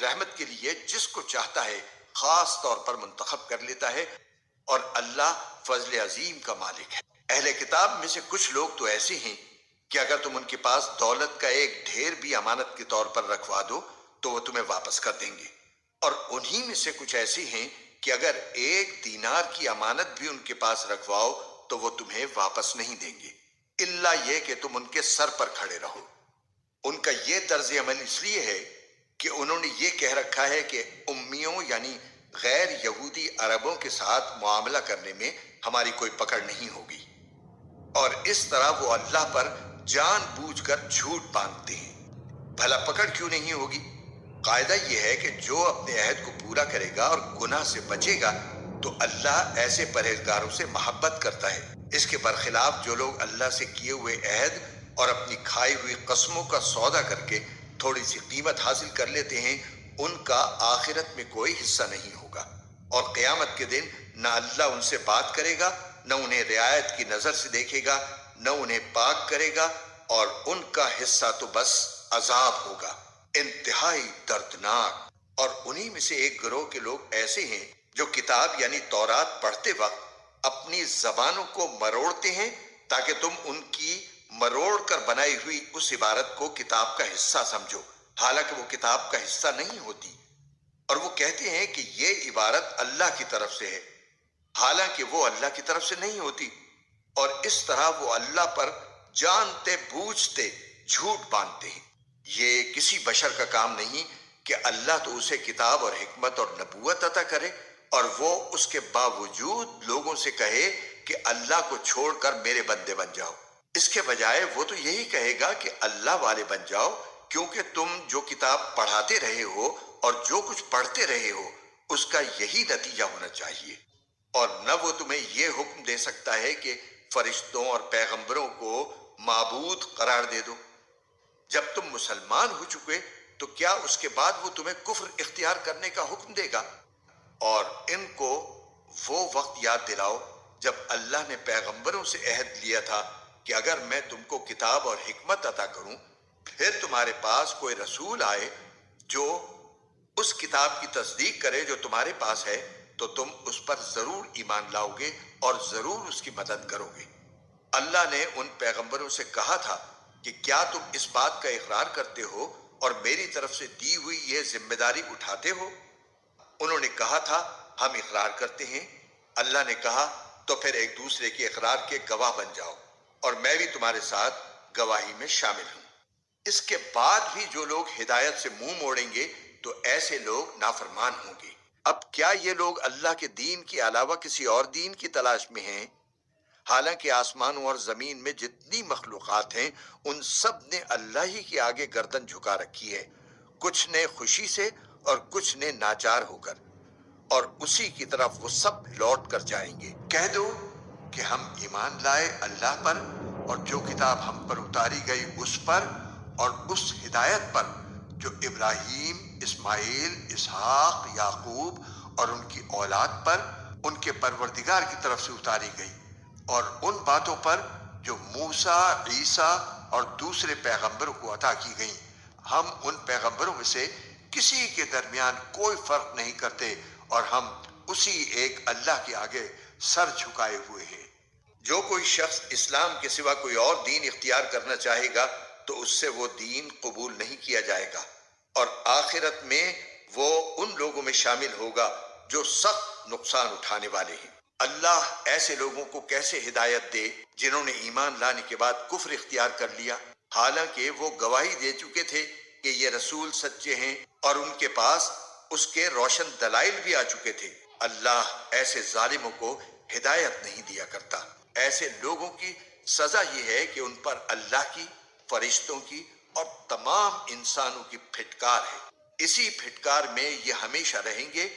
رحمت کے لیے جس کو چاہتا ہے خاص طور پر منتخب کر لیتا ہے، اور اللہ فضل عظیم کا مالک ہے۔ اہل کتاب میں سے کچھ لوگ تو ایسے ہیں کہ اگر تم ان کے پاس دولت کا ایک ڈھیر بھی امانت کے طور پر رکھوا دو تو وہ تمہیں واپس کر دیں گے، اور انہی میں سے کچھ ایسے ہیں کہ اگر ایک دینار کی امانت بھی ان کے پاس رکھواؤ تو وہ تمہیں واپس نہیں دیں گے، الا یہ کہ تم ان کے سر پر کھڑے رہو۔ ان کا یہ طرز عمل اس لیے ہے کہ انہوں نے یہ کہہ رکھا ہے کہ امیوں یعنی غیر یہودی عربوں کے ساتھ معاملہ کرنے میں ہماری کوئی پکڑ نہیں ہوگی، اور اس طرح وہ اللہ پر جان بوجھ کر جھوٹ باندھتے ہیں۔ بھلا پکڑ کیوں نہیں ہوگی؟ قاعدہ یہ ہے کہ جو اپنے عہد کو پورا کرے گا اور گناہ سے بچے گا تو اللہ ایسے پرہیزگاروں سے محبت کرتا ہے۔ اس کے برخلاف جو لوگ اللہ سے کیے ہوئے عہد اور اپنی کھائی ہوئی قسموں کا سودا کر کے تھوڑی سی قیمت حاصل کر لیتے ہیں، ان کا آخرت میں کوئی حصہ نہیں ہوگا، اور قیامت کے دن نہ اللہ ان سے بات کرے گا، نہ انہیں رعایت کی نظر سے دیکھے گا، نہ انہیں پاک کرے گا، اور ان کا حصہ تو بس عذاب ہوگا، انتہائی دردناک۔ اور انہی میں سے ایک گروہ کے لوگ ایسے ہیں جو کتاب یعنی تورات پڑھتے وقت اپنی زبانوں کو مروڑتے ہیں تاکہ تم ان کی مروڑ کر بنائی ہوئی اس عبارت کو کتاب کا حصہ سمجھو، حالانکہ وہ کتاب کا حصہ نہیں ہوتی، اور وہ کہتے ہیں کہ یہ عبارت اللہ کی طرف سے ہے، حالانکہ وہ اللہ کی طرف سے نہیں ہوتی، اور اس طرح وہ اللہ پر جانتے بوجھتے جھوٹ باندھتے ہیں۔ یہ کسی بشر کا کام نہیں کہ اللہ تو اسے کتاب اور حکمت اور نبوت عطا کرے اور وہ اس کے باوجود لوگوں سے کہے کہ اللہ کو چھوڑ کر میرے بندے بن جاؤ۔ اس کے بجائے وہ تو یہی کہے گا کہ اللہ والے بن جاؤ، کیونکہ تم جو کتاب پڑھاتے رہے ہو اور جو کچھ پڑھتے رہے ہو اس کا یہی نتیجہ ہونا چاہیے، اور نہ وہ تمہیں یہ حکم دے سکتا ہے کہ فرشتوں اور پیغمبروں کو معبود قرار دے دو۔ جب تم مسلمان ہو چکے تو کیا اس کے بعد وہ تمہیں کفر اختیار کرنے کا حکم دے گا؟ اور ان کو وہ وقت یاد دلاؤ جب اللہ نے پیغمبروں سے عہد لیا تھا کہ اگر میں تم کو کتاب اور حکمت عطا کروں، پھر تمہارے پاس کوئی رسول آئے جو اس کتاب کی تصدیق کرے جو تمہارے پاس ہے، تو تم اس پر ضرور ایمان لاؤ گے اور ضرور اس کی مدد کرو گے۔ اللہ نے ان پیغمبروں سے کہا تھا کہ کیا تم اس بات کا اقرار کرتے ہو اور میری طرف سے دی ہوئی یہ ذمہ داری اٹھاتے ہو؟ انہوں نے کہا تھا ہم اقرار کرتے ہیں۔ اللہ نے کہا تو پھر ایک دوسرے کے اقرار کے گواہ بن جاؤ، اور میں بھی تمہارے ساتھ گواہی میں شامل ہوں۔ اس کے بعد بھی جو لوگ ہدایت سے منہ موڑیں گے تو ایسے لوگ نافرمان ہوں گے۔ اب کیا یہ لوگ اللہ کے دین کے علاوہ کسی اور دین کی تلاش میں ہیں؟ حالانکہ آسمانوں اور زمین میں جتنی مخلوقات ہیں ان سب نے اللہ ہی کے آگے گردن جھکا رکھی ہے، کچھ نے خوشی سے اور کچھ نے ناچار ہو کر، اور اسی کی طرف وہ سب لوٹ کر جائیں گے۔ کہہ دو کہ ہم ایمان لائے اللہ پر اور جو کتاب ہم پر اتاری گئی اس پر، اور اس ہدایت پر جو ابراہیم، اسماعیل، اسحاق، یعقوب اور ان کی اولاد پر ان کے پروردگار کی طرف سے اتاری گئی، اور ان باتوں پر جو موسیٰ، عیسیٰ اور دوسرے پیغمبروں کو عطا کی گئیں۔ ہم ان پیغمبروں میں سے کسی کے درمیان کوئی فرق نہیں کرتے، اور ہم اسی ایک اللہ کے آگے سر جھکائے ہوئے ہیں۔ جو کوئی شخص اسلام کے سوا کوئی اور دین اختیار کرنا چاہے گا تو اس سے وہ دین قبول نہیں کیا جائے گا، اور آخرت میں وہ ان لوگوں میں شامل ہوگا جو سخت نقصان اٹھانے والے ہیں۔ اللہ ایسے لوگوں کو کیسے ہدایت دے جنہوں نے ایمان لانے کے بعد کفر اختیار کر لیا، حالانکہ وہ گواہی دے چکے تھے کہ یہ رسول سچے ہیں اور ان کے پاس اس کے روشن دلائل بھی آ چکے تھے۔ اللہ ایسے ظالموں کو ہدایت نہیں دیا کرتا۔ ایسے لوگوں کی سزا یہ ہے کہ ان پر اللہ کی، فرشتوں کی اور تمام انسانوں کی پھٹکار ہے۔ اسی پھٹکار میں یہ ہمیشہ رہیں گے،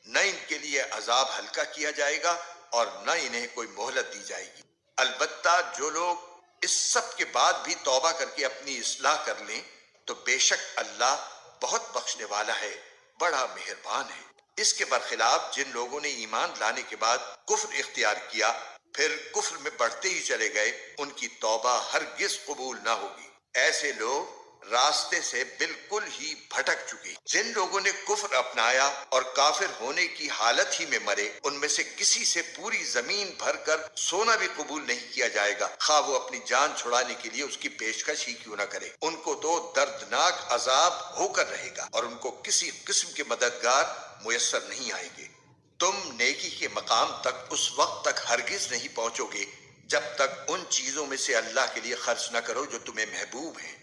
نہ ان کے لیے عذاب ہلکا کیا جائے گا اور نہ انہیں کوئی مہلت دی جائے گی۔ البتہ جو لوگ اس سب کے بعد بھی توبہ کر کے اپنی اصلاح کر لیں تو بے شک اللہ بہت بخشنے والا ہے، بڑا مہربان ہے۔ اس کے برخلاف جن لوگوں نے ایمان لانے کے بعد کفر اختیار کیا پھر کفر میں بڑھتے ہی چلے گئے، ان کی توبہ ہرگز قبول نہ ہوگی۔ ایسے لوگ راستے سے بالکل ہی بھٹک چکے۔ جن لوگوں نے کفر اپنایا اور کافر ہونے کی حالت ہی میں مرے، ان میں سے کسی سے پوری زمین بھر کر سونا بھی قبول نہیں کیا جائے گا، خواہ وہ اپنی جان چھڑانے کے لیے اس کی پیشکش ہی کیوں نہ کرے۔ ان کو تو دردناک عذاب ہو کر رہے گا اور ان کو کسی قسم کے مددگار میسر نہیں آئیں گے۔ تم نیکی کے مقام تک اس وقت تک ہرگز نہیں پہنچو گے جب تک ان چیزوں میں سے اللہ کے لیے خرچ نہ کرو جو تمہیں محبوب ہیں،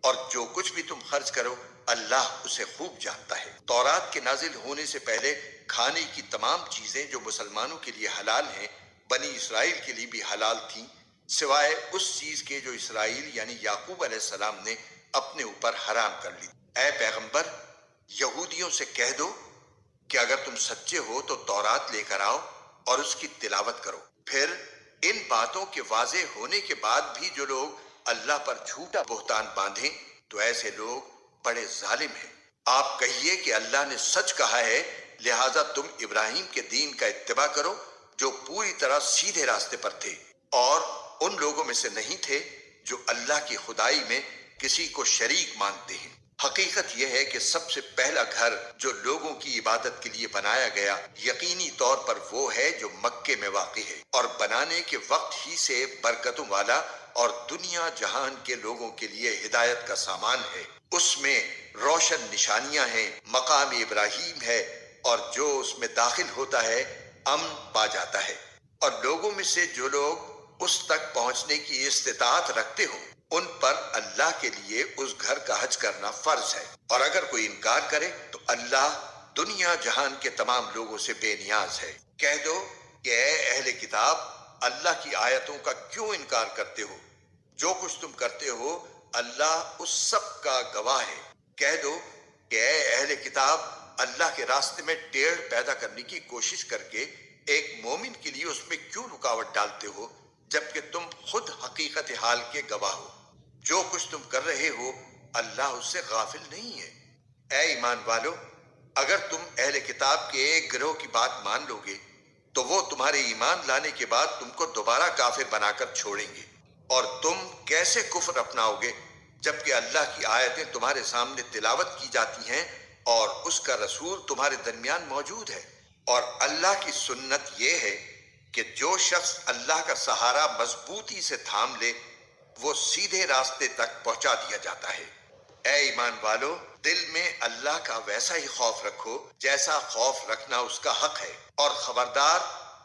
اور جو کچھ بھی تم خرچ کرو اللہ اسے خوب جانتا ہے۔ تورات کے نازل ہونے سے پہلے کھانے کی تمام چیزیں جو مسلمانوں کے لیے حلال ہیں بنی اسرائیل کے لیے بھی حلال تھیں، سوائے اس چیز کے جو اسرائیل یعنی یعقوب علیہ السلام نے اپنے اوپر حرام کر لی۔ اے پیغمبر، یہودیوں سے کہہ دو کہ اگر تم سچے ہو تو تورات لے کر آؤ اور اس کی تلاوت کرو۔ پھر ان باتوں کے واضح ہونے کے بعد بھی جو لوگ اللہ پر جھوٹا بہتان باندھیں تو ایسے لوگ بڑے ظالم ہیں۔ آپ کہیے کہ اللہ نے سچ کہا ہے، لہٰذا تم ابراہیم کے دین کا اتباع کرو جو پوری طرح سیدھے راستے پر تھے اور ان لوگوں میں سے نہیں تھے جو اللہ کی خدائی میں کسی کو شریک مانتے ہیں۔ حقیقت یہ ہے کہ سب سے پہلا گھر جو لوگوں کی عبادت کے لیے بنایا گیا یقینی طور پر وہ ہے جو مکے میں واقع ہے، اور بنانے کے وقت ہی سے برکتوں والا اور دنیا جہان کے لوگوں کے لیے ہدایت کا سامان ہے۔ اس میں روشن نشانیاں ہیں، مقام ابراہیم ہے، اور جو اس میں داخل ہوتا ہے امن پا جاتا ہے، اور لوگوں میں سے جو لوگ اس تک پہنچنے کی استطاعت رکھتے ہوں ان پر اللہ کے لیے اس گھر کا حج کرنا فرض ہے، اور اگر کوئی انکار کرے تو اللہ دنیا جہان کے تمام لوگوں سے بے نیاز ہے۔ کہہ دو کہ اے اہل کتاب، اللہ کی آیتوں کا کیوں انکار کرتے ہو؟ جو کچھ تم کرتے ہو اللہ اس سب کا گواہ ہے۔ کہہ دو کہ اے اہل کتاب، اللہ کے راستے میں ٹیڑھ پیدا کرنے کی کوشش کر کے ایک مومن کے لیے اس میں کیوں رکاوٹ ڈالتے ہو جبکہ تم خود حقیقت حال کے گواہ ہو؟ جو کچھ تم کر رہے ہو اللہ اس سے غافل نہیں ہے۔ اے ایمان والو، اگر تم اہل کتاب کے ایک گروہ کی بات مان لو گے تو وہ تمہارے ایمان لانے کے بعد تم کو دوبارہ کافر بنا کر چھوڑیں گے، اور تم کیسے کفر اپناؤ گے جبکہ اللہ کی آیتیں تمہارے سامنے تلاوت کی جاتی ہیں اور اس کا رسول تمہارے درمیان موجود ہے۔ اور اللہ کی سنت یہ ہے کہ جو شخص اللہ کا سہارا مضبوطی سے تھام لے وہ سیدھے راستے تک پہنچا دیا جاتا ہے۔ اے ایمان والو، دل میں اللہ کا ویسا ہی خوف رکھو جیسا خوف رکھنا اس کا حق ہے، اور خبردار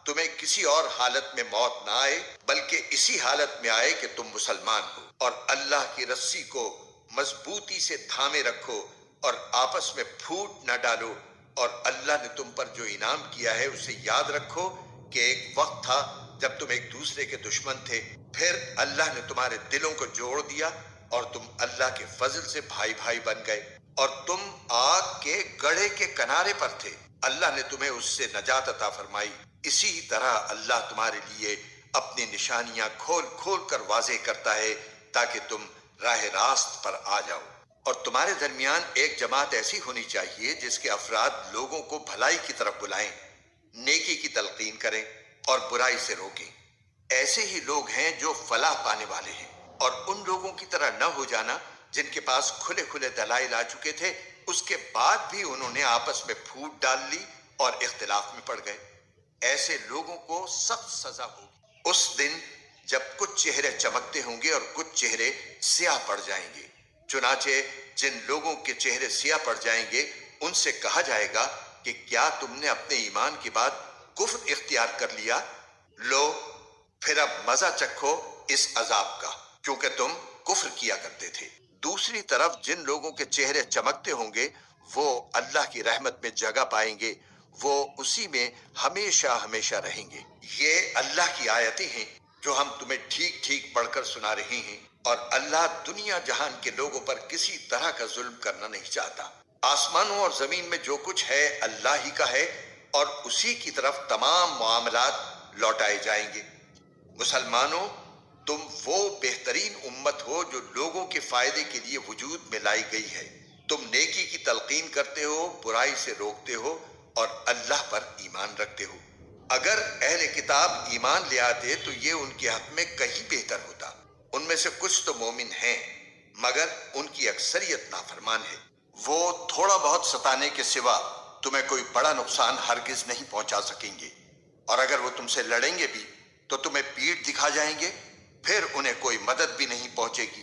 تمہیں کسی اور حالت میں موت نہ آئے بلکہ اسی حالت میں آئے کہ تم مسلمان ہو، اور اللہ کی رسی کو مضبوطی سے تھامے رکھو اور آپس میں پھوٹ نہ ڈالو، اور اللہ نے تم پر جو انعام کیا ہے اسے یاد رکھو کہ ایک وقت تھا جب تم ایک دوسرے کے دشمن تھے، پھر اللہ نے تمہارے دلوں کو جوڑ دیا اور تم اللہ کے فضل سے بھائی بھائی بن گئے، اور تم آگ کے گڑھے کے کنارے پر تھے، اللہ نے تمہیں اس سے نجات عطا فرمائی۔ اسی طرح اللہ تمہارے لیے اپنی نشانیاں کھول کھول کر واضح کرتا ہے تاکہ تم راہ راست پر آ جاؤ۔ اور تمہارے درمیان ایک جماعت ایسی ہونی چاہیے جس کے افراد لوگوں کو بھلائی کی طرف بلائیں، نیکی کی تلقین کریں اور برائی سے روکیں۔ ایسے ہی لوگ ہیں جو فلاح پانے والے ہیں، اور ان لوگوں کی طرح نہ ہو جانا جن کے پاس کھلے کھلے دلائل آ چکے تھے، اس کے بعد بھی انہوں نے آپس میں پھوٹ ڈال لی اور اختلاف میں پڑ گئے۔ ایسے لوگوں کو سخت سزا ہوگی اس دن جب کچھ چہرے چمکتے ہوں گے اور کچھ چہرے سیاہ پڑ جائیں گے۔ چنانچہ جن لوگوں کے چہرے سیاہ پڑ جائیں گے ان سے کہا جائے گا کہ کیا تم نے اپنے ایمان کے بعد کفر اختیار کر لیا؟ لو، پھر اب مزہ چکھو اس عذاب کا، کیونکہ تم کفر کیا کرتے تھے۔ دوسری طرف جن لوگوں کے چہرے چمکتے ہوں گے وہ اللہ کی رحمت میں جگہ پائیں گے، وہ اسی میں ہمیشہ ہمیشہ رہیں گے۔ یہ اللہ کی آیتیں ہیں جو ہم تمہیں ٹھیک ٹھیک پڑھ کر سنا رہے ہیں، اور اللہ دنیا جہان کے لوگوں پر کسی طرح کا ظلم کرنا نہیں چاہتا۔ آسمانوں اور زمین میں جو کچھ ہے اللہ ہی کا ہے، اور اسی کی طرف تمام معاملات لوٹائے جائیں گے۔ مسلمانوں، تم وہ بہترین امت ہو جو لوگوں کے فائدے کے لیے وجود میں لائی گئی ہے۔ تم نیکی کی تلقین کرتے ہو، برائی سے روکتے ہو، اور اللہ پر ایمان رکھتے ہو۔ اگر اہل کتاب ایمان لے آتے تو یہ ان کے حق میں کہیں بہتر ہوتا۔ ان میں سے کچھ تو مومن ہیں، مگر ان کی اکثریت نافرمان ہے۔ وہ تھوڑا بہت ستانے کے سوا تمہیں کوئی بڑا نقصان ہرگز نہیں پہنچا سکیں گے، اور اگر وہ تم سے لڑیں گے بھی تو تمہیں پیٹھ دکھا جائیں گے، پھر انہیں کوئی مدد بھی نہیں پہنچے گی۔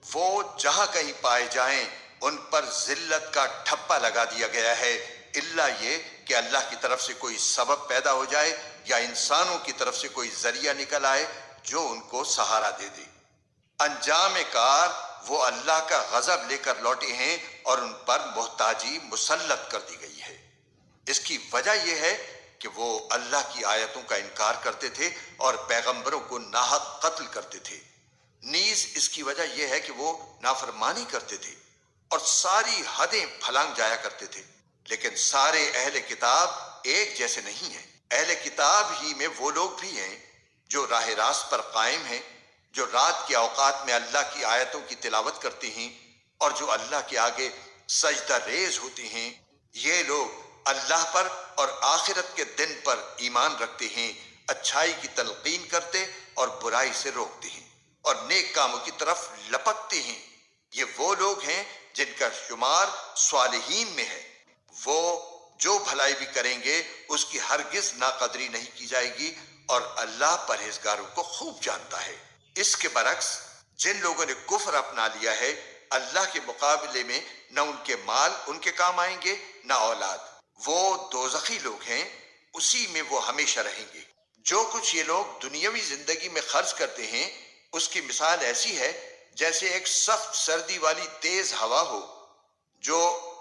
وہ جہاں کہیں پائے جائیں ان پر ذلت کا ٹھپا لگا دیا گیا ہے، الا یہ کہ اللہ کی طرف سے کوئی سبب پیدا ہو جائے یا انسانوں کی طرف سے کوئی ذریعہ نکل آئے جو ان کو سہارا دے دے۔ انجام کار وہ اللہ کا غضب لے کر لوٹے ہیں اور ان پر محتاجی مسلط کر دی گئی ہے۔ اس کی وجہ یہ ہے کہ وہ اللہ کی آیتوں کا انکار کرتے تھے اور پیغمبروں کو ناحق قتل کرتے تھے۔ نیز اس کی وجہ یہ ہے کہ وہ نافرمانی کرتے تھے اور ساری حدیں پھلانگ جایا کرتے تھے۔ لیکن سارے اہل کتاب ایک جیسے نہیں ہیں۔ اہل کتاب ہی میں وہ لوگ بھی ہیں جو راہ راست پر قائم ہیں، جو رات کے اوقات میں اللہ کی آیتوں کی تلاوت کرتے ہیں اور جو اللہ کے آگے سجدہ ریز ہوتے ہیں۔ یہ لوگ اللہ پر اور آخرت کے دن پر ایمان رکھتے ہیں، اچھائی کی تلقین کرتے اور برائی سے روکتے ہیں اور نیک کاموں کی طرف لپکتے ہیں۔ یہ وہ لوگ ہیں جن کا شمار صالحین میں ہے۔ وہ جو بھلائی بھی کریں گے اس کی ہرگز ناقدری نہیں کی جائے گی، اور اللہ پرہیزگاروں کو خوب جانتا ہے۔ اس کے برعکس جن لوگوں نے کفر اپنا لیا ہے، اللہ کے مقابلے میں نہ ان کے مال ان کے کام آئیں گے نہ اولاد۔ وہ دوزخی لوگ ہیں، اسی میں وہ ہمیشہ رہیں گے۔ جو کچھ یہ لوگ دنیاوی زندگی میں خرچ کرتے ہیں اس کی مثال ایسی ہے جیسے ایک سخت سردی والی تیز ہوا ہو جو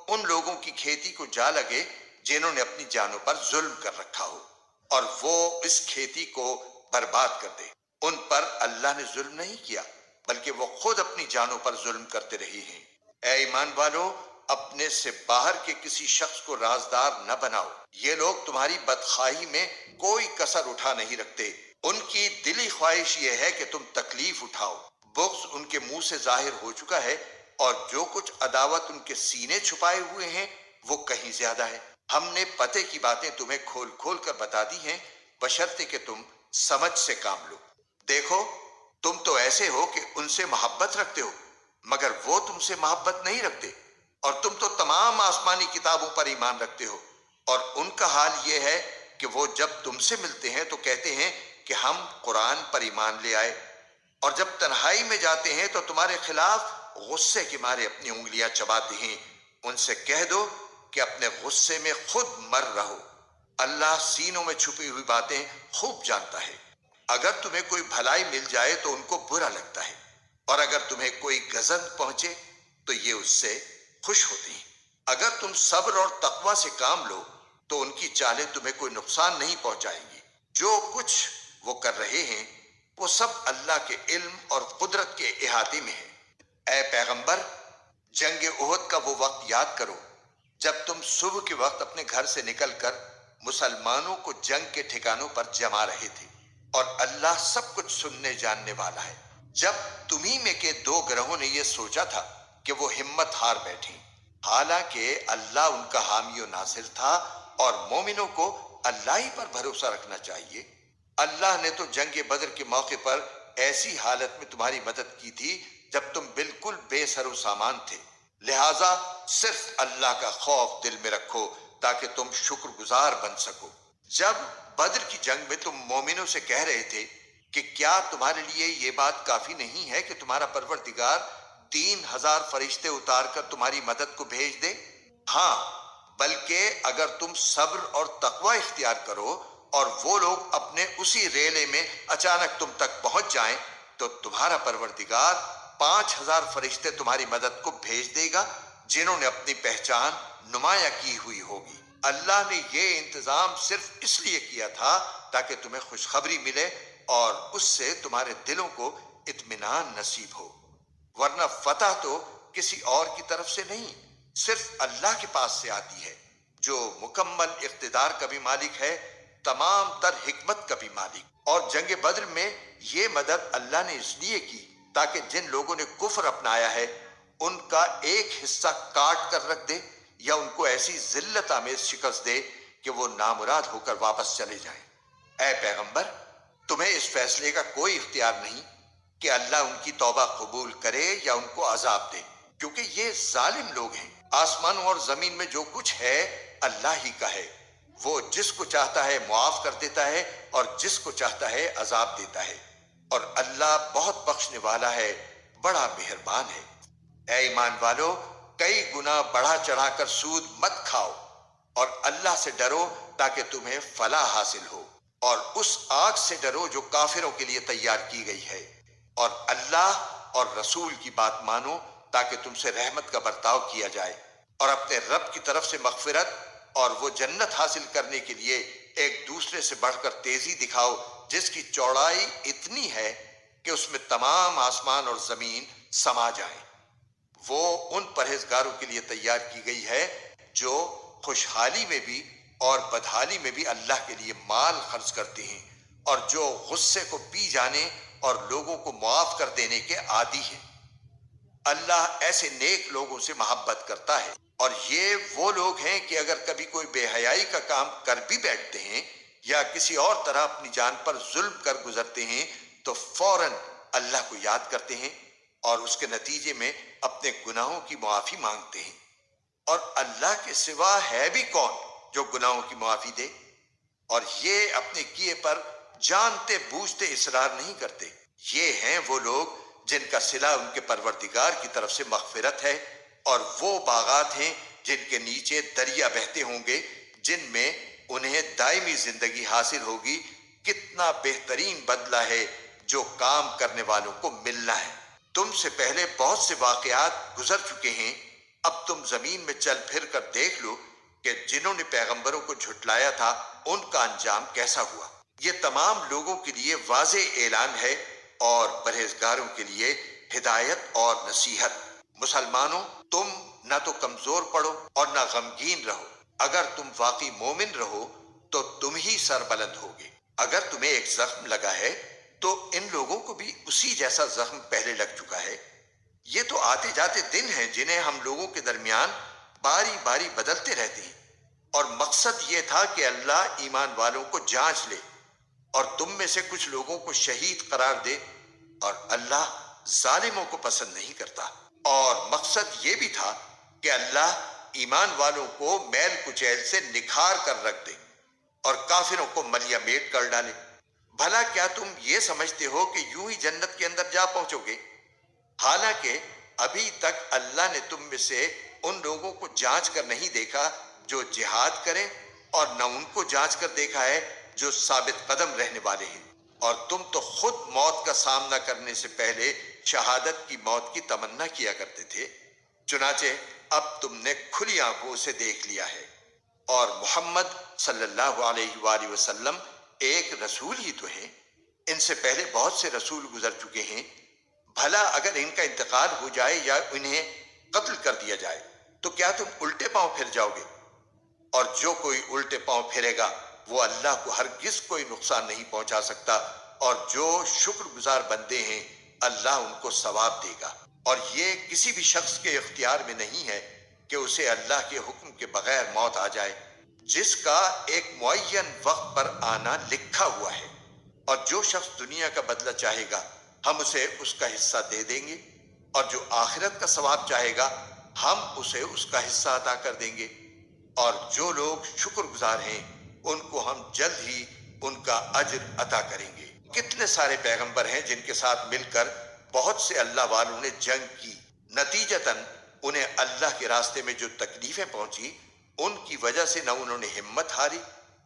ان لوگوں کی کھیتی کو جا لگے جنہوں نے اپنی جانوں پر ظلم کر رکھا ہو، اور وہ اس کھیتی کو برباد کر دے۔ ان پر اللہ نے ظلم نہیں کیا بلکہ وہ خود اپنی جانوں پر ظلم کرتے رہے ہیں۔ اے ایمان والو، اپنے سے باہر کے کسی شخص کو رازدار نہ بناؤ۔ یہ لوگ تمہاری بدخواہی میں کوئی کسر اٹھا نہیں رکھتے۔ ان کی دلی خواہش یہ ہے کہ تم تکلیف اٹھاؤ۔ بغض ان کے منہ سے ظاہر ہو چکا ہے، اور جو کچھ عداوت ان کے سینے چھپائے ہوئے ہیں وہ کہیں زیادہ ہے۔ ہم نے پتے کی باتیں تمہیں کھول کھول کر بتا دی ہیں، بشرطے کہ تم سمجھ سے کام لو۔ دیکھو، تم تو ایسے ہو کہ ان سے محبت رکھتے ہو، مگر وہ تم سے محبت نہیں رکھتے، اور تم تو تمام آسمانی کتابوں پر ایمان رکھتے ہو، اور ان کا حال یہ ہے کہ وہ جب تم سے ملتے ہیں تو کہتے ہیں کہ ہم قرآن پر ایمان لے آئے، اور جب تنہائی میں جاتے ہیں تو تمہارے خلاف غصے کے مارے اپنی انگلیاں چباتے ہیں۔ ان سے کہہ دو کہ اپنے غصے میں خود مر رہو، اللہ سینوں میں چھپی ہوئی باتیں خوب جانتا ہے۔ اگر تمہیں کوئی بھلائی مل جائے تو ان کو برا لگتا ہے، اور اگر تمہیں کوئی گزن پہنچے تو یہ اس سے خوش ہوتے ہیں۔ اگر تم صبر اور تقوی سے کام لو تو ان کی چالیں تمہیں کوئی نقصان نہیں پہنچائیں گی۔ جو کچھ وہ کر رہے ہیں وہ سب اللہ کے علم اور قدرت کے احاطے میں ہے۔ اے پیغمبر، جنگ احد کا وہ وقت یاد کرو جب تم صبح کے وقت اپنے گھر سے نکل کر مسلمانوں کو جنگ کے ٹھکانوں پر جما رہے تھے، اور اللہ سب کچھ سننے جاننے والا ہے۔ جب تمہیں میں کے دو گروہوں نے یہ سوچا تھا کہ وہ ہمت ہار بیٹھیں، حالانکہ اللہ ان کا حامی و ناصر تھا، اور مومنوں کو اللہ ہی پر بھروسہ رکھنا چاہیے۔ اللہ نے تو جنگ بدر کے موقع پر ایسی حالت میں تمہاری مدد کی تھی جب تم بالکل بے سر و سامان تھے، لہٰذا صرف اللہ کا خوف دل میں رکھو تاکہ تم شکر گزار بن سکو۔ جب بدر کی جنگ میں تم مومنوں سے کہہ رہے تھے کہ کیا تمہارے لیے یہ بات کافی نہیں ہے کہ تمہارا پروردگار 3000 فرشتے اتار کر تمہاری مدد کو بھیج دے؟ ہاں، بلکہ اگر تم صبر اور تقوی اختیار کرو اور وہ لوگ اپنے اسی ریلے میں اچانک تم تک پہنچ جائیں تو تمہارا پروردگار 5000 فرشتے تمہاری مدد کو بھیج دے گا جنہوں نے اپنی پہچان نمایاں کی ہوئی ہوگی۔ اللہ نے یہ انتظام صرف اس لیے کیا تھا تاکہ تمہیں خوشخبری ملے اور اس سے تمہارے دلوں کو اطمینان نصیب ہو، ورنہ فتح تو کسی اور کی طرف سے نہیں، صرف اللہ کے پاس سے آتی ہے، جو مکمل اقتدار کا بھی مالک ہے، تمام تر حکمت کا بھی مالک۔ اور جنگ بدر میں یہ مدد اللہ نے اس لیے کی تاکہ جن لوگوں نے کفر اپنایا ہے ان کا ایک حصہ کاٹ کر رکھ دے، یا ان کو ایسی ذلت آمیز شکست دے کہ وہ نامراد ہو کر واپس چلے جائیں۔ اے پیغمبر، تمہیں اس فیصلے کا کوئی اختیار نہیں کہ اللہ ان کی توبہ قبول کرے یا ان کو عذاب دے، کیونکہ یہ ظالم لوگ ہیں۔ آسمانوں اور زمین میں جو کچھ ہے اللہ ہی کا ہے، وہ جس کو چاہتا ہے معاف کر دیتا ہے اور جس کو چاہتا ہے عذاب دیتا ہے، اور اللہ بہت بخشنے والا ہے، بڑا مہربان ہے۔ اے ایمان والو، کئی گنا بڑھا چڑھا کر سود مت کھاؤ، اور اللہ سے ڈرو تاکہ تمہیں فلاح حاصل ہو، اور اس آگ سے ڈرو جو کافروں کے لیے تیار کی گئی ہے، اور اللہ اور رسول کی بات مانو تاکہ تم سے رحمت کا برتاؤ کیا جائے، اور اپنے رب کی طرف سے مغفرت اور وہ جنت حاصل کرنے کے لیے ایک دوسرے سے بڑھ کر تیزی دکھاؤ جس کی چوڑائی اتنی ہے کہ اس میں تمام آسمان اور زمین سما جائیں۔ وہ ان پرہیزگاروں کے لیے تیار کی گئی ہے جو خوشحالی میں بھی اور بدحالی میں بھی اللہ کے لیے مال خرچ کرتے ہیں، اور جو غصے کو پی جانے اور لوگوں کو معاف کر دینے کے عادی ہیں۔ اللہ ایسے نیک لوگوں سے محبت کرتا ہے، اور یہ وہ لوگ ہیں کہ اگر کبھی کوئی بے حیائی کا کام کر بھی بیٹھتے ہیں یا کسی اور طرح اپنی جان پر ظلم کر گزرتے ہیں تو فوراً اللہ کو یاد کرتے ہیں اور اس کے نتیجے میں اپنے گناہوں کی معافی مانگتے ہیں، اور اللہ کے سوا ہے بھی کون جو گناہوں کی معافی دے؟ اور یہ اپنے کیے پر جانتے بوجھتے اصرار نہیں کرتے۔ یہ ہیں وہ لوگ جن کا صلہ ان کے پروردگار کی طرف سے مغفرت ہے، اور وہ باغات ہیں جن کے نیچے دریا بہتے ہوں گے، جن میں انہیں دائمی زندگی حاصل ہوگی۔ کتنا بہترین بدلہ ہے جو کام کرنے والوں کو ملنا ہے۔ تم سے پہلے بہت سے واقعات گزر چکے ہیں، اب تم زمین میں چل پھر کر دیکھ لو کہ جنہوں نے پیغمبروں کو جھٹلایا تھا ان کا انجام کیسا ہوا۔ یہ تمام لوگوں کے لیے واضح اعلان ہے اور پرہیزگاروں کے لیے ہدایت اور نصیحت۔ مسلمانوں، تم نہ تو کمزور پڑو اور نہ غمگین رہو۔ اگر تم واقعی مومن رہو تو تم ہی سربلند ہوگے۔ اگر تمہیں ایک زخم لگا ہے تو ان لوگوں کو بھی اسی جیسا زخم پہلے لگ چکا ہے۔ یہ تو آتے جاتے دن ہیں جنہیں ہم لوگوں کے درمیان باری باری بدلتے رہتے ہیں، اور مقصد یہ تھا کہ اللہ ایمان والوں کو جانچ لے اور تم میں سے کچھ لوگوں کو شہید قرار دے، اور اللہ ظالموں کو پسند نہیں کرتا۔ اور مقصد یہ بھی تھا کہ اللہ ایمان والوں کو میل کچیل سے نکھار کر رکھ دے اور کافروں کو ملیا میٹ کر ڈالے۔ بھلا کیا تم یہ سمجھتے ہو کہ یوں ہی جنت کے اندر جا پہنچو گے؟ حالانکہ ابھی تک اللہ نے تم میں سے ان لوگوں کو جانچ کر نہیں دیکھا جو جہاد کریں، اور نہ ان کو جانچ کر دیکھا ہے جو ثابت قدم رہنے والے ہیں، اور تم تو خود موت کا سامنا کرنے سے پہلے شہادت کی موت کی تمنا کیا کرتے تھے۔ چنانچہ اب تم نے کھلی آنکھوں اسے دیکھ لیا ہے، اور محمد صلی اللہ علیہ وآلہ وسلم ایک رسول ہی تو ہیں۔ ان سے پہلے بہت سے رسول گزر چکے ہیں۔ بھلا اگر ان کا انتقال ہو جائے یا انہیں قتل کر دیا جائے تو کیا تم الٹے پاؤں پھر جاؤ گے؟ اور جو کوئی الٹے پاؤں پھرے گا وہ اللہ کو ہرگز کوئی نقصان نہیں پہنچا سکتا، اور جو شکر گزار بندے ہیں اللہ ان کو ثواب دے گا۔ اور یہ کسی بھی شخص کے اختیار میں نہیں ہے کہ اسے اللہ کے حکم کے بغیر موت آ جائے، جس کا ایک معین وقت پر آنا لکھا ہوا ہے۔ اور جو شخص دنیا کا بدلہ چاہے گا ہم اسے اس کا حصہ دے دیں گے، اور جو آخرت کا ثواب چاہے گا ہم اسے اس کا حصہ عطا کر دیں گے۔ اور جو لوگ شکر گزار ہیں ان کو ہم جلد ہی ان کا اجر عطا کریں گے۔ کتنے سارے پیغمبر ہیں جن کے ساتھ مل کر بہت سے اللہ والوں نے جنگ کی، نتیجتاً انہیں اللہ کے راستے میں جو تکلیفیں پہنچی ان کی وجہ سے نہ انہوں نے ہمت ہاری،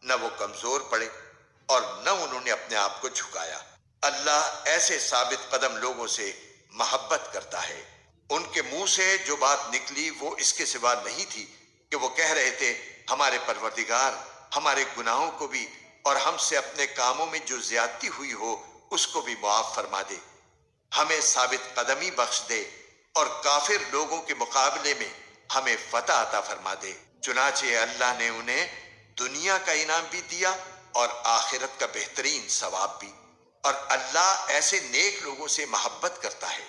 نہ وہ کمزور پڑے، اور نہ انہوں نے اپنے آپ کو جھکایا۔ اللہ ایسے ثابت قدم لوگوں سے محبت کرتا ہے۔ ان کے منہ سے جو بات نکلی وہ اس کے سوا نہیں تھی کہ وہ کہہ رہے تھے ہمارے پروردگار ہمارے گناہوں کو بھی اور ہم سے اپنے کاموں میں جو زیادتی ہوئی ہو اس کو بھی معاف فرما دے، ہمیں ثابت قدمی بخش دے، اور کافر لوگوں کے مقابلے میں ہمیں فتح عطا فرما دے۔ چنانچہ اللہ نے انہیں دنیا کا انعام بھی دیا اور آخرت کا بہترین ثواب بھی، اور اللہ ایسے نیک لوگوں سے محبت کرتا ہے۔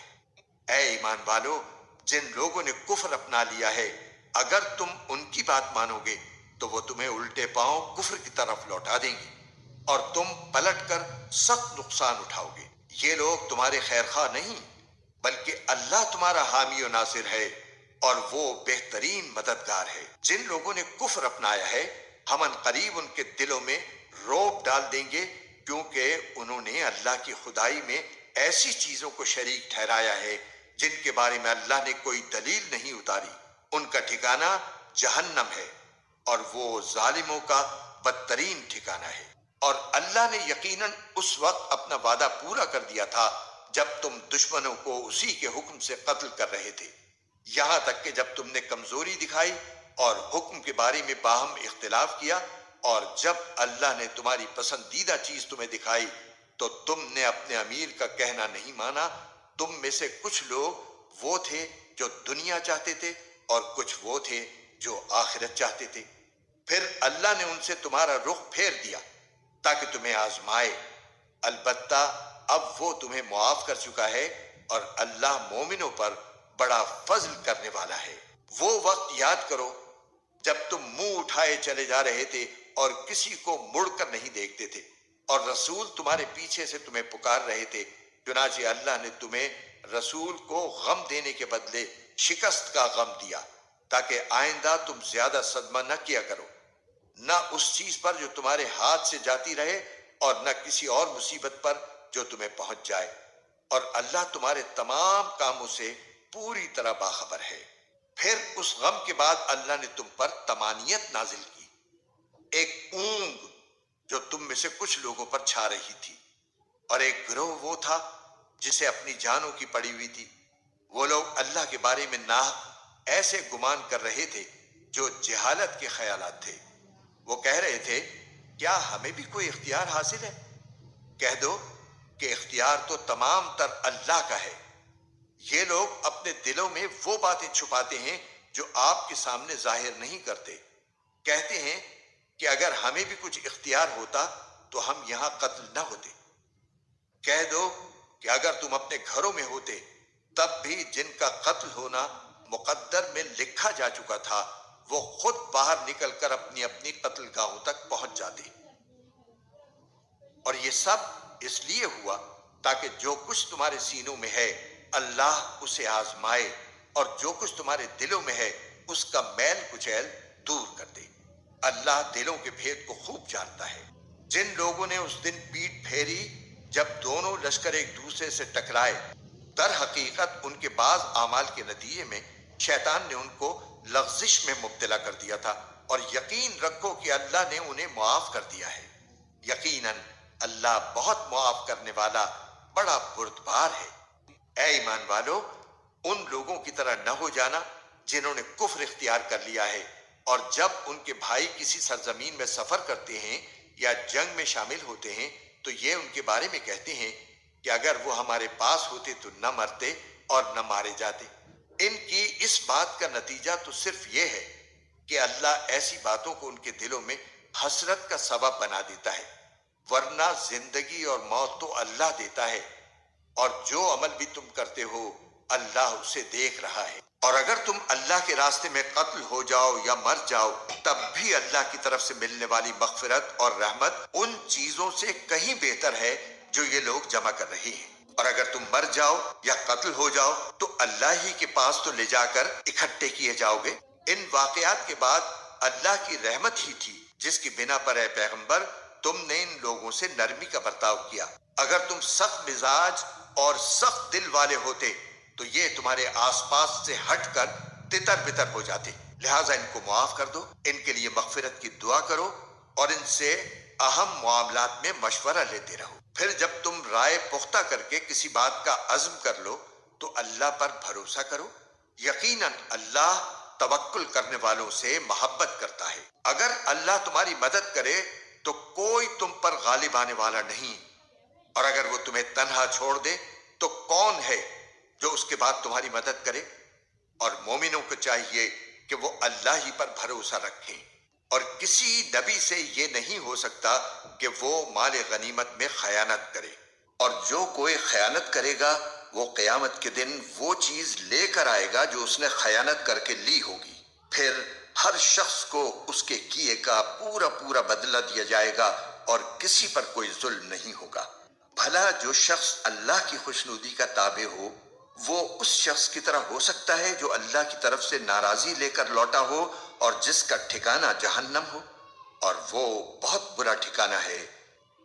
اے ایمان والو، جن لوگوں نے کفر اپنا لیا ہے اگر تم ان کی بات مانو گے تو وہ تمہیں الٹے پاؤں کفر کی طرف لوٹا دیں گی، اور تم پلٹ کر سخت نقصان اٹھاؤ گے۔ یہ لوگ تمہارے خیر خواہ نہیں بلکہ اللہ تمہارا حامی و ناصر ہے اور وہ بہترین مددگار ہے۔ جن لوگوں نے کفر اپنایا ہے ہم ان قریب ان کے دلوں میں روب ڈال دیں گے، کیونکہ انہوں نے اللہ کی خدائی میں ایسی چیزوں کو شریک ٹھہرایا ہے جن کے بارے میں اللہ نے کوئی دلیل نہیں اتاری۔ ان کا ٹھکانہ جہنم ہے اور وہ ظالموں کا بدترین ٹھکانہ ہے۔ اور اللہ نے یقیناً اس وقت اپنا وعدہ پورا کر دیا تھا جب تم دشمنوں کو اسی کے حکم سے قتل کر رہے تھے، یہاں تک کہ جب تم نے کمزوری دکھائی اور حکم کے بارے میں باہم اختلاف کیا، اور جب اللہ نے تمہاری پسندیدہ چیز تمہیں دکھائی تو تم نے اپنے امیر کا کہنا نہیں مانا۔ تم میں سے کچھ لوگ وہ تھے جو دنیا چاہتے تھے اور کچھ وہ تھے جو آخرت چاہتے تھے، پھر اللہ نے ان سے تمہارا رخ پھیر دیا تاکہ تمہیں آزمائے۔ البتہ اب وہ تمہیں معاف کر چکا ہے اور اللہ مومنوں پر بڑا فضل کرنے والا ہے۔ وہ وقت یاد کرو جب تم منہ اٹھائے چلے جا رہے تھے اور کسی کو مڑ کر نہیں دیکھتے تھے، اور رسول تمہارے پیچھے سے تمہیں پکار رہے تھے، چنانچہ اللہ نے تمہیں رسول کو غم دینے کے بدلے شکست کا غم دیا تاکہ آئندہ تم زیادہ صدمہ نہ کیا کرو، نہ اس چیز پر جو تمہارے ہاتھ سے جاتی رہے اور نہ کسی اور مصیبت پر جو تمہیں پہنچ جائے، اور اللہ تمہارے تمام کاموں سے پوری طرح باخبر ہے۔ پھر اس غم کے بعد اللہ نے تم پر طمانینت نازل کی، ایک اونگ جو تم میں سے کچھ لوگوں پر چھا رہی تھی، اور ایک گروہ وہ تھا جسے اپنی جانوں کی پڑی ہوئی تھی۔ وہ لوگ اللہ کے بارے میں ناحق ایسے گمان کر رہے تھے جو جہالت کے خیالات تھے۔ وہ کہہ رہے تھے، کیا ہمیں بھی کوئی اختیار حاصل ہے؟ کہہ دو کہ اختیار تو تمام تر اللہ کا ہے۔ یہ لوگ اپنے دلوں میں وہ باتیں چھپاتے ہیں جو آپ کے سامنے ظاہر نہیں کرتے۔ کہتے ہیں کہ اگر ہمیں بھی کچھ اختیار ہوتا تو ہم یہاں قتل نہ ہوتے۔ کہہ دو کہ اگر تم اپنے گھروں میں ہوتے تب بھی جن کا قتل ہونا مقدر میں لکھا جا چکا تھا وہ خود باہر نکل کر اپنی اپنی قتل گاہوں تک پہنچ جاتے۔ اور یہ سب اس لیے ہوا تاکہ جو کچھ تمہارے سینوں میں ہے اللہ اسے آزمائے، اور جو کچھ تمہارے دلوں میں ہے اس کا میل کچیل دور کر دے۔ اللہ دلوں کے بھید کو خوب جانتا ہے۔ جن لوگوں نے اس دن پیٹھ پھیری جب دونوں لشکر ایک دوسرے سے ٹکرائے، در حقیقت ان کے بعض اعمال کے نتیجے میں شیطان نے ان کو لغزش میں مبتلا کر دیا تھا، اور یقین رکھو کہ اللہ نے انہیں معاف کر دیا ہے۔ یقیناً اللہ بہت معاف کرنے والا بڑا بردبار ہے۔ اے ایمان والو، ان لوگوں کی طرح نہ ہو جانا جنہوں نے کفر اختیار کر لیا ہے، اور جب ان کے بھائی کسی سرزمین میں سفر کرتے ہیں یا جنگ میں شامل ہوتے ہیں تو یہ ان کے بارے میں کہتے ہیں کہ اگر وہ ہمارے پاس ہوتے تو نہ مرتے اور نہ مارے جاتے۔ ان کی اس بات کا نتیجہ تو صرف یہ ہے کہ اللہ ایسی باتوں کو ان کے دلوں میں حسرت کا سبب بنا دیتا ہے، ورنہ زندگی اور موت تو اللہ دیتا ہے، اور جو عمل بھی تم کرتے ہو اللہ اسے دیکھ رہا ہے۔ اور اگر تم اللہ کے راستے میں قتل ہو جاؤ یا مر جاؤ تب بھی اللہ کی طرف سے ملنے والی مغفرت اور رحمت ان چیزوں سے کہیں بہتر ہے جو یہ لوگ جمع کر رہے ہیں۔ اور اگر تم مر جاؤ یا قتل ہو جاؤ تو اللہ ہی کے پاس تو لے جا کر اکٹھے کیے جاؤ گے۔ ان واقعات کے بعد اللہ کی رحمت ہی تھی جس کی بنا پر اے پیغمبر تم نے ان لوگوں سے نرمی کا برتاؤ کیا۔ اگر تم سخت مزاج اور سخت دل والے ہوتے تو یہ تمہارے آس پاس سے ہٹ کر تتر بتر ہو جاتے، لہٰذا ان کو معاف کر دو، ان کے لیے مغفرت کی دعا کرو اور ان سے اہم معاملات میں مشورہ لیتے رہو۔ پھر جب تم رائے پختہ کر کے کسی بات کا عزم کر لو تو اللہ پر بھروسہ کرو، یقیناً اللہ توکل کرنے والوں سے محبت کرتا ہے۔ اگر اللہ تمہاری مدد کرے تو کوئی تم پر غالب آنے والا نہیں، اور اگر وہ تمہیں تنہا چھوڑ دے تو کون ہے جو اس کے بعد تمہاری مدد کرے؟ اور مومنوں کو چاہیے کہ وہ اللہ ہی پر بھروسہ رکھیں، اور کسی نبی سے یہ نہیں ہو سکتا کہ وہ مال غنیمت میں خیانت کرے، اور جو کوئی خیانت کرے گا وہ قیامت کے دن وہ چیز لے کر آئے گا جو اس نے خیانت کر کے لی ہوگی، پھر ہر شخص کو اس کے کیے کا پورا پورا بدلہ دیا جائے گا اور کسی پر کوئی ظلم نہیں ہوگا۔ بھلا جو شخص اللہ کی خوشنودی کا تابع ہو وہ اس شخص کی طرح ہو سکتا ہے جو اللہ کی طرف سے ناراضی لے کر لوٹا ہو اور جس کا ٹھکانہ جہنم ہو، اور وہ بہت برا ٹھکانہ ہے۔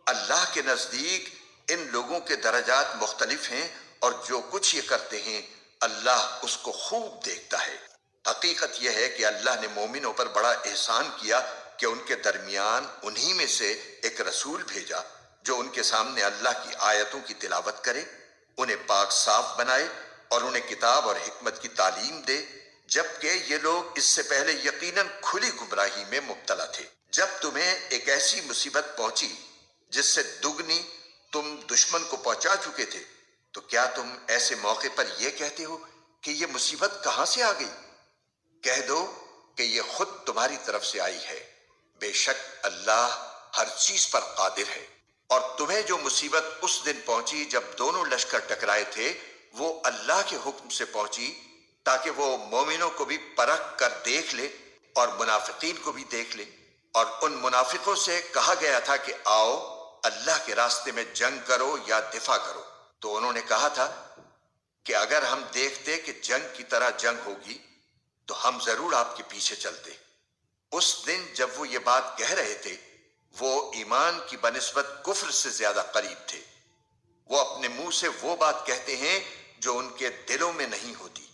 اللہ کے نزدیک ان لوگوں کے درجات مختلف ہیں، اور جو کچھ یہ کرتے ہیں اللہ اس کو خوب دیکھتا ہے۔ حقیقت یہ ہے کہ اللہ نے مومنوں پر بڑا احسان کیا کہ ان کے درمیان انہی میں سے ایک رسول بھیجا جو ان کے سامنے اللہ کی آیتوں کی تلاوت کرے، انہیں پاک صاف بنائے اور انہیں کتاب اور حکمت کی تعلیم دے، جبکہ یہ لوگ اس سے پہلے یقیناً کھلی گمراہی میں مبتلا تھے۔ جب تمہیں ایک ایسی مصیبت پہنچی جس سے دگنی تم دشمن کو پہنچا چکے تھے، تو کیا تم ایسے موقع پر یہ کہتے ہو کہ یہ مصیبت کہاں سے آ گئی؟ کہہ دو کہ یہ خود تمہاری طرف سے آئی ہے، بے شک اللہ ہر چیز پر قادر ہے۔ اور تمہیں جو مصیبت اس دن پہنچی جب دونوں لشکر ٹکرائے تھے، وہ اللہ کے حکم سے پہنچی تاکہ وہ مومنوں کو بھی پرکھ کر دیکھ لے اور منافقین کو بھی دیکھ لے۔ اور ان منافقوں سے کہا گیا تھا کہ آؤ اللہ کے راستے میں جنگ کرو یا دفاع کرو، تو انہوں نے کہا تھا کہ اگر ہم دیکھتے کہ جنگ کی طرح جنگ ہوگی تو ہم ضرور آپ کے پیچھے چلتے۔ اس دن جب وہ یہ بات کہہ رہے تھے وہ ایمان کی بنسبت کفر سے زیادہ قریب تھے۔ وہ اپنے منہ سے وہ بات کہتے ہیں جو ان کے دلوں میں نہیں ہوتی،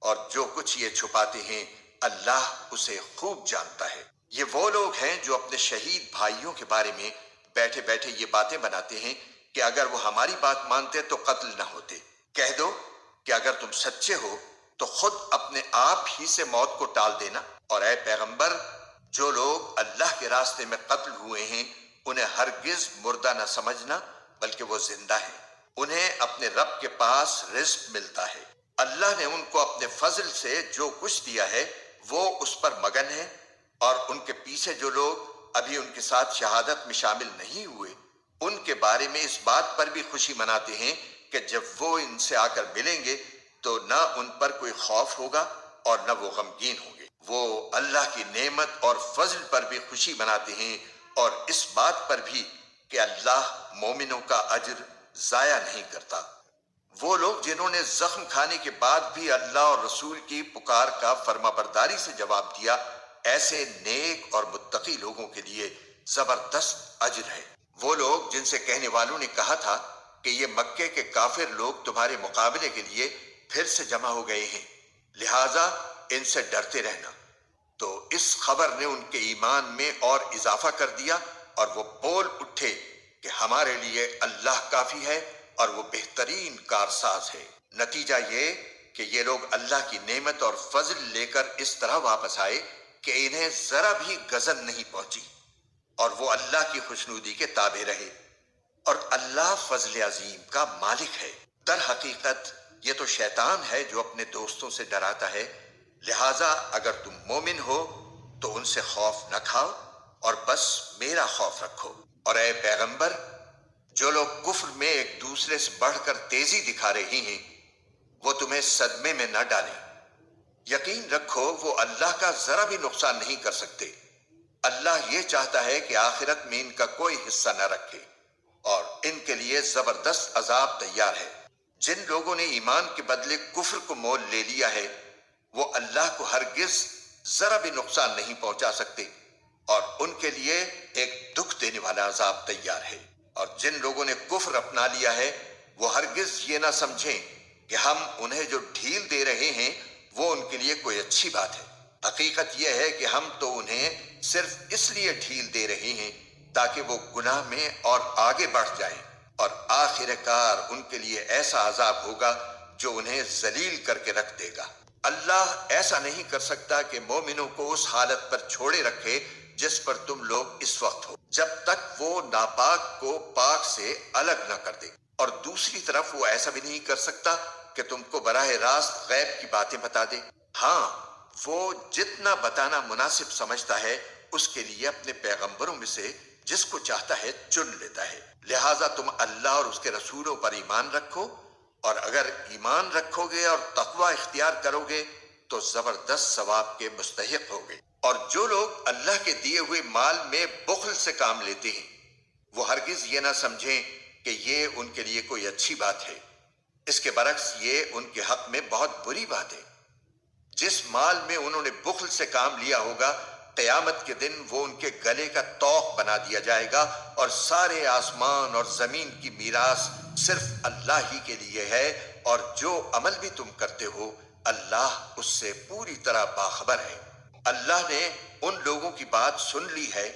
اور جو کچھ یہ چھپاتے ہیں اللہ اسے خوب جانتا ہے۔ یہ وہ لوگ ہیں جو اپنے شہید بھائیوں کے بارے میں بیٹھے بیٹھے یہ باتیں بناتے ہیں کہ اگر وہ ہماری بات مانتے تو قتل نہ ہوتے۔ کہہ دو کہ اگر تم سچے ہو تو خود اپنے آپ ہی سے موت کو ٹال دینا، اور اے پیغمبر جو لوگ اللہ کے راستے میں قتل ہوئے ہیں انہیں ہرگز مردہ نہ سمجھنا، بلکہ وہ زندہ ہیں، انہیں اپنے رب کے پاس رزق ملتا ہے۔ اللہ نے ان کو اپنے فضل سے جو کچھ دیا ہے وہ اس پر مگن ہے، اور ان کے پیچھے جو لوگ ابھی ان کے ساتھ شہادت میں شامل نہیں ہوئے ان کے بارے میں اس بات پر بھی خوشی مناتے ہیں کہ جب وہ ان سے آ کر ملیں گے تو نہ ان پر کوئی خوف ہوگا اور نہ وہ غمگین ہوں گے۔ وہ اللہ کی نعمت اور فضل پر بھی خوشی مناتے ہیں، اور اس بات پر بھی کہ اللہ مومنوں کا اجر ضائع نہیں کرتا۔ وہ لوگ جنہوں نے زخم کھانے کے بعد بھی اللہ اور رسول کی پکار کا فرما برداری سے جواب دیا، ایسے نیک اور متقی لوگوں کے لیے زبردست اجر ہے۔ وہ لوگ جن سے کہنے والوں نے کہا تھا کہ یہ مکے کے کافر لوگ تمہارے مقابلے کے لیے پھر سے جمع ہو گئے ہیں، لہٰذا ان سے ڈرتے رہنا، تو اس خبر نے ان کے ایمان میں اور اضافہ کر دیا، اور وہ بول اٹھے کہ ہمارے لیے اللہ کافی ہے اور وہ بہترین کارساز ہے۔ نتیجہ یہ کہ یہ لوگ اللہ کی نعمت اور فضل لے کر اس طرح واپس آئے کہ انہیں ذرا بھی غضن نہیں پہنچی، اور وہ اللہ کی خوشنودی کے تابع رہے، اور اللہ فضل عظیم کا مالک ہے۔ در حقیقت یہ تو شیطان ہے جو اپنے دوستوں سے ڈراتا ہے، لہٰذا اگر تم مومن ہو تو ان سے خوف نہ کھاؤ اور بس میرا خوف رکھو۔ اور اے پیغمبر جو لوگ کفر میں ایک دوسرے سے بڑھ کر تیزی دکھا رہے ہیں وہ تمہیں صدمے میں نہ ڈالیں، یقین رکھو وہ اللہ کا ذرا بھی نقصان نہیں کر سکتے۔ اللہ یہ چاہتا ہے کہ آخرت میں ان کا کوئی حصہ نہ رکھے، اور ان کے لیے زبردست عذاب تیار ہے۔ جن لوگوں نے ایمان کے بدلے کفر کو مول لے لیا ہے وہ اللہ کو ہرگز ذرا بھی نقصان نہیں پہنچا سکتے، اور ان کے لیے ایک دکھ دینے والا عذاب تیار ہے۔ اور جن لوگوں نے کفر اپنا لیا ہے وہ ہرگز یہ نہ سمجھیں کہ ہم انہیں جو ڈھیل دے رہے ہیں وہ ان کے لیے کوئی اچھی بات ہے۔ حقیقت یہ ہے کہ ہم تو انہیں صرف اس لیے ڈھیل دے رہے ہیں تاکہ وہ گناہ میں اور آگے بڑھ جائیں، اور آخر کار ان کے لیے ایسا عذاب ہوگا جو انہیں ذلیل کر کے رکھ دے گا۔ اللہ ایسا نہیں کر سکتا کہ مومنوں کو اس حالت پر چھوڑے رکھے جس پر تم لوگ اس وقت ہو، جب تک وہ ناپاک کو پاک سے الگ نہ کر دے، اور دوسری طرف وہ ایسا بھی نہیں کر سکتا کہ تم کو براہ راست غیب کی باتیں بتا دے۔ ہاں وہ جتنا بتانا مناسب سمجھتا ہے اس کے لیے اپنے پیغمبروں میں سے جس کو چاہتا ہے چن لیتا ہے، لہٰذا تم اللہ اور اس کے رسولوں پر ایمان رکھو، اور اگر ایمان رکھو گے اور تقوی اختیار کرو گے تو زبردست ثواب کے مستحق ہوگے۔ اور جو لوگ اللہ کے دیے ہوئے مال میں بخل سے کام لیتے ہیں وہ ہرگز یہ نہ سمجھیں کہ یہ ان کے لیے کوئی اچھی بات ہے، اس کے برعکس یہ ان کے حق میں بہت بری بات ہے۔ جس مال میں انہوں نے بخل سے کام لیا ہوگا، قیامت کے دن وہ ان کے گلے کا طوق بنا دیا جائے گا، اور سارے آسمان اور زمین کی میراث صرف اللہ ہی کے لیے ہے، اور جو عمل بھی تم کرتے ہو اللہ اس سے پوری طرح باخبر ہے۔ اللہ نے ان لوگوں کی بات سن لی ہے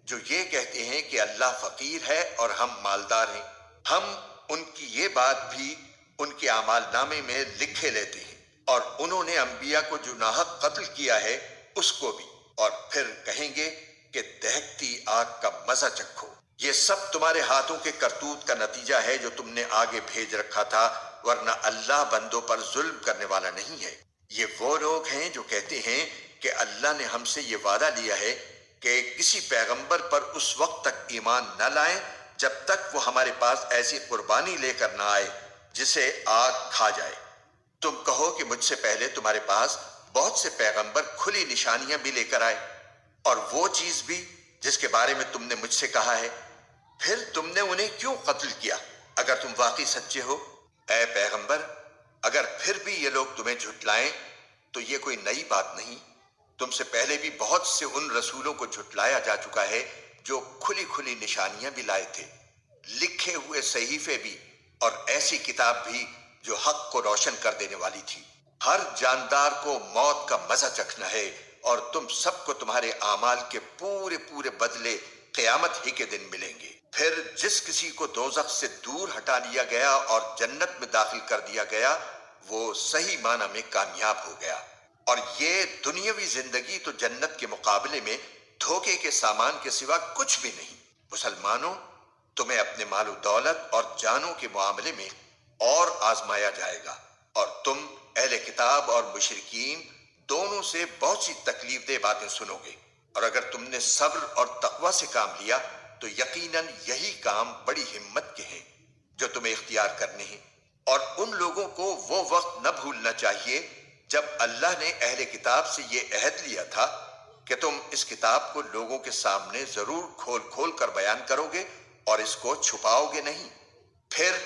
جو یہ کہتے ہیں کہ اللہ فقیر ہے اور ہم مالدار ہیں۔ ہم ان کی یہ بات بھی ان کے اعمال نامے میں لکھے لیتے ہیں، اور انہوں نے انبیاء کو جو ناحق قتل کیا ہے اس کو بھی، اور پھر کہیں گے کہ دہکتی آگ کا مزہ چکھو۔ یہ سب تمہارے ہاتھوں کے کرتوت کا نتیجہ ہے جو تم نے آگے بھیج رکھا تھا، ورنہ اللہ بندوں پر ظلم کرنے والا نہیں ہے۔ یہ وہ لوگ ہیں جو کہتے ہیں کہ اللہ نے ہم سے یہ وعدہ لیا ہے کہ کسی پیغمبر پر اس وقت تک ایمان نہ لائیں جب تک وہ ہمارے پاس ایسی قربانی لے کر نہ آئے جسے آگ کھا جائے۔ تم کہو کہ مجھ سے پہلے تمہارے پاس بہت سے پیغمبر کھلی نشانیاں بھی لے کر آئے، اور وہ چیز بھی جس کے بارے میں تم نے مجھ سے کہا ہے، پھر تم نے انہیں کیوں قتل کیا اگر تم واقعی سچے ہو؟ اے پیغمبر، اگر پھر بھی یہ لوگ تمہیں جھٹلائیں تو یہ کوئی نئی بات نہیں، تم سے پہلے بھی بہت سے ان رسولوں کو جھٹلایا جا چکا ہے جو کھلی کھلی نشانیاں بھی لائے تھے، لکھے ہوئے صحیفے بھی، اور ایسی کتاب بھی جو حق کو روشن کر دینے والی تھی۔ ہر جاندار کو موت کا مزہ چکھنا ہے، اور تم سب کو تمہارے اعمال کے پورے پورے بدلے قیامت ہی کے دن ملیں گے۔ پھر جس کسی کو دوزخ سے دور ہٹا لیا گیا اور جنت میں داخل کر دیا گیا، وہ صحیح معنی میں کامیاب ہو گیا، اور یہ دنیاوی زندگی تو جنت کے مقابلے میں دھوکے کے سامان کے سوا کچھ بھی نہیں۔ مسلمانوں، تمہیں اپنے مال و دولت اور جانوں کے معاملے میں اور آزمایا جائے گا، اور تم اہل کتاب اور مشرکین دونوں سے بہت سی تکلیف دہ باتیں سنو گے، اور اگر تم نے صبر اور تقوی سے کام لیا تو یقیناً یہی کام بڑی ہمت کے ہیں جو تمہیں اختیار کرنے ہیں۔ اور ان لوگوں کو وہ وقت نہ بھولنا چاہیے جب اللہ نے اہل کتاب سے یہ عہد لیا تھا کہ تم اس کتاب کو لوگوں کے سامنے ضرور کھول کھول کر بیان کرو گے اور اس کو چھپاؤ گے نہیں۔ پھر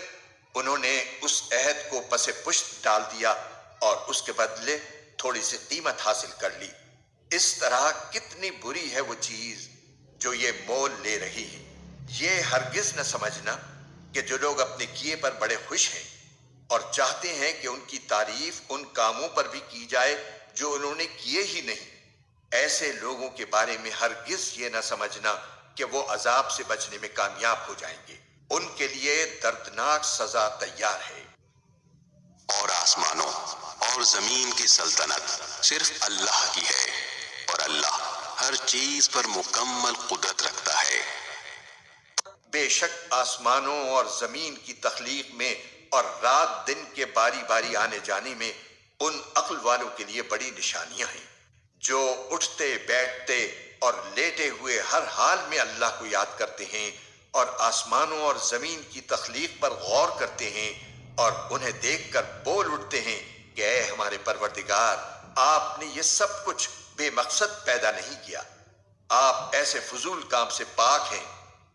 انہوں نے اس عہد کو پس پشت ڈال دیا اور اس کے بدلے تھوڑی سی قیمت حاصل کر لی۔ اس طرح کتنی بری ہے وہ چیز جو یہ مول لے رہی ہے۔ یہ ہرگز نہ سمجھنا کہ جو لوگ اپنے کیے پر بڑے خوش ہیں اور چاہتے ہیں کہ ان کی تعریف ان کاموں پر بھی کی جائے جو انہوں نے کیے ہی نہیں، ایسے لوگوں کے بارے میں ہرگز یہ نہ سمجھنا کہ وہ عذاب سے بچنے میں کامیاب ہو جائیں گے، ان کے لیے دردناک سزا تیار ہے۔ اور آسمانوں اور زمین کی سلطنت صرف اللہ کی ہے، اور اللہ ہر چیز پر مکمل قدرت رکھتا ہے۔ بے شک آسمانوں اور زمین کی تخلیق میں اور رات دن کے باری باری آنے جانے میں ان عقل والوں کے لیے بڑی نشانیاں ہیں جو اٹھتے بیٹھتے اور لیٹے ہوئے ہر حال میں اللہ کو یاد کرتے ہیں، اور آسمانوں اور زمین کی تخلیق پر غور کرتے ہیں، اور انہیں دیکھ کر بول اٹھتے ہیں کہ اے ہمارے پروردگار، آپ نے یہ سب کچھ بے مقصد پیدا نہیں کیا، آپ ایسے فضول کام سے پاک ہیں،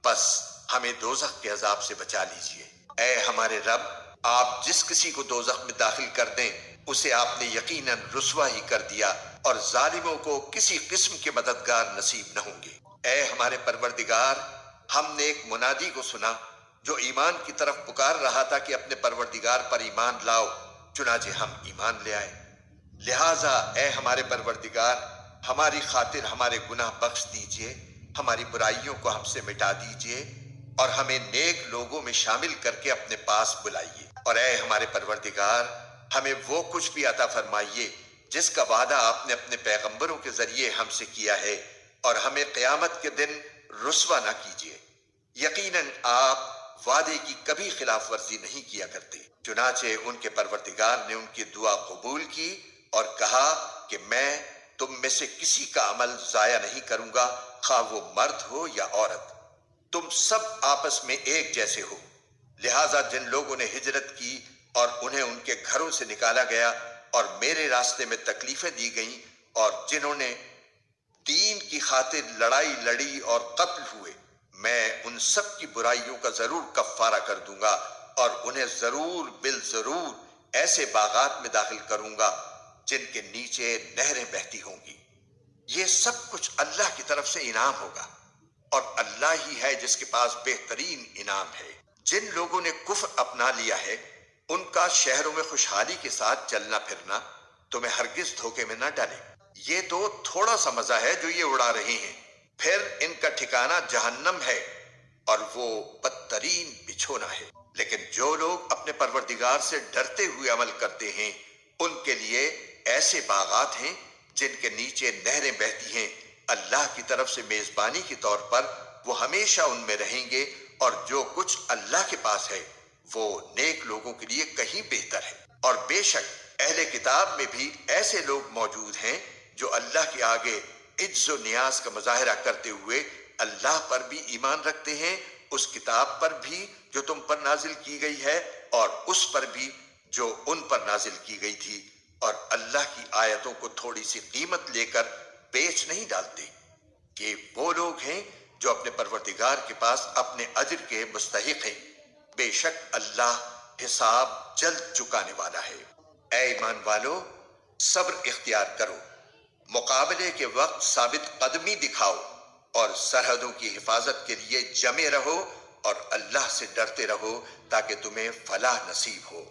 بس ہمیں دوزخ کے عذاب سے بچا لیجئے۔ اے ہمارے رب، آپ جس کسی کو دوزخ میں داخل کر دیں اسے آپ نے یقیناً رسوا ہی کر دیا، اور ظالموں کو کسی قسم کے مددگار نصیب نہ ہوں گے۔ اے ہمارے پروردگار، ہم نے ایک منادی کو سنا جو ایمان کی طرف پکار رہا تھا کہ اپنے پروردگار پر ایمان لاؤ، چنانچہ ہم ایمان لے آئے۔ لہٰذا اے ہمارے پروردگار، ہماری خاطر ہمارے گناہ بخش دیجئے، ہماری برائیوں کو ہم سے مٹا دیجئے، اور ہمیں نیک لوگوں میں شامل کر کے اپنے پاس بلائیے، اور اے ہمارے پروردگار، ہمیں وہ کچھ بھی عطا فرمائیے جس کا وعدہ آپ نے اپنے پیغمبروں کے ذریعے ہم سے کیا ہے، اور ہمیں قیامت کے دن رسوا نہ کیجیے۔ یقیناً آپ وعدے کی کبھی خلاف ورزی نہیں کیا کرتے۔ چنانچہ ان کے پروردگار نے ان کی دعا قبول کی اور کہا کہ میں تم میں سے کسی کا عمل ضائع نہیں کروں گا، خواہ وہ مرد ہو یا عورت، تم سب آپس میں ایک جیسے ہو۔ لہٰذا جن لوگوں نے ہجرت کی اور انہیں ان کے گھروں سے نکالا گیا اور میرے راستے میں تکلیفیں دی گئیں، اور جنہوں نے دین کی خاطر لڑائی لڑی اور قتل ہوئے، میں ان سب کی برائیوں کا ضرور کفارہ کر دوں گا اور انہیں ضرور بالضرور ایسے باغات میں داخل کروں گا جن کے نیچے نہریں بہتی ہوں گی۔ یہ سب کچھ اللہ کی طرف سے انعام ہوگا اور اللہ ہی ہے جس کے پاس بہترین انعام ہے۔ جن لوگوں نے کفر اپنا لیا ہے ان کا شہروں میں خوشحالی کے ساتھ چلنا پھرنا تمہیں ہرگز دھوکے میں نہ ڈالے۔ یہ تو تھوڑا سا مزہ ہے جو یہ اڑا رہے ہیں، پھر ان کا ٹھکانہ جہنم ہے اور وہ بدترین بچھونا ہے۔ لیکن جو لوگ اپنے پروردگار سے ڈرتے ہوئے عمل کرتے ہیں ان کے لیے ایسے باغات ہیں جن کے نیچے نہریں بہتی ہیں، اللہ کی طرف سے میزبانی کے طور پر وہ ہمیشہ ان میں رہیں گے، اور جو کچھ اللہ کے پاس ہے وہ نیک لوگوں کے لیے کہیں بہتر ہے۔ اور بے شک اہل کتاب میں بھی ایسے لوگ موجود ہیں جو اللہ کے آگے عجز و نیاز کا مظاہرہ کرتے ہوئے اللہ پر بھی ایمان رکھتے ہیں، اس کتاب پر بھی جو تم پر نازل کی گئی ہے اور اس پر بھی جو ان پر نازل کی گئی تھی، اور اللہ کی آیتوں کو تھوڑی سی قیمت لے کر بیچ نہیں ڈالتے۔ یہ وہ لوگ ہیں جو اپنے پروردگار کے پاس اپنے اجر کے مستحق ہیں، بے شک اللہ حساب جلد چکانے والا ہے۔ اے ایمان والو، صبر اختیار کرو، مقابلے کے وقت ثابت قدمی دکھاؤ اور سرحدوں کی حفاظت کے لیے جمے رہو اور اللہ سے ڈرتے رہو تاکہ تمہیں فلاح نصیب ہو۔